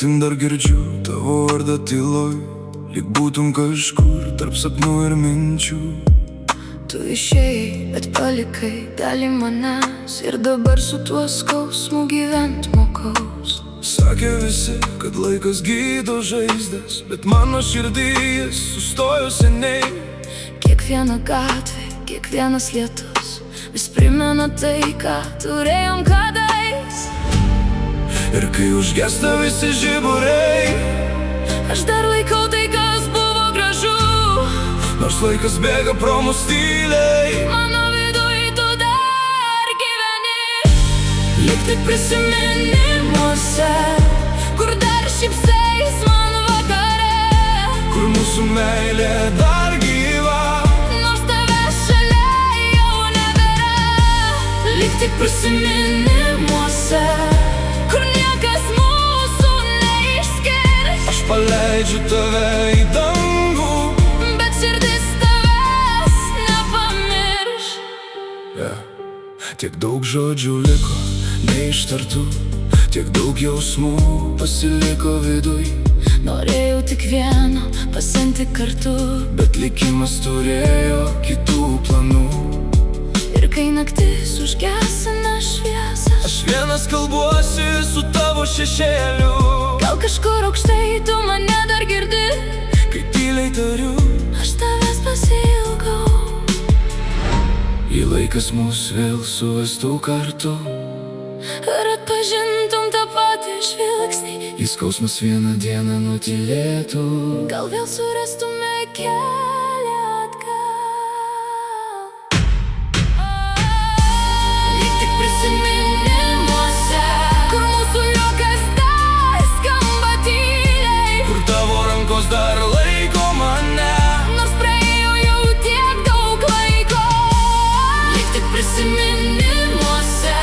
naktim dar girdžiu tavo vardą tyloj, lyg būtum kažkur tarp sapnų ir minčių. Tu išėjai, bet palikai dalį manęs, ir dabar su tuo skausmu gyvent mokaus. Sakė visi, kad laikas gydo žaizdas, bet mano širdį jis sustojo seniai. Kiekviena gatvė, kiekvienas lietus vis primena tai, ką turėjom kadais. Ir kai užgesta visi žiburiai, aš dar laikau tai, kas buvo gražu. nors laikas bėga pro mus tyliai. Mano viduj tu dar gyveni, lyg tik prisiminimuose, kur dar šypsais man vakare, kur mūsų meilė dar gyva, nors tavęs šalia jau nebėra. Lyg tik prisiminimuose, kur niekas mūsų neišskirs. aš paleidžiu tave į dangų, bet širdis tavęs nepamirš. Tiek daug žodžių liko neištartų, tiek daug jausmų pasiliko viduj, Norėjau tik vieno, pasenti kartu, bet likimas turėjo kitų planų. ir kai naktis užgesina šviesą, Aš vienas kalbuosi su tavo šešėliu, gal kažkur aukštai tu mane dar girdi. kai tyliai tariu, Aš tavęs pasiilgau, į laikas mus vėl suvestų kartu. ar atpažintum tą patį žvilgsnį, Į skausmas vieną dieną nutylėtų, gal vėl surastume kelią atgal. Lyg tik prisiminimuose, kur mūsų juokas dar skamba tyliai, kur tavo rankos dar laiko mane. nors praėjo jau tiek daug laiko. Lyg tik prisiminimuose,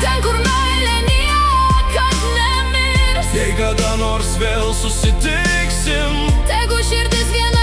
ten, kur meilė niekad nemirs. Jei kada nors vėl susitiksim, Tegu širdis viena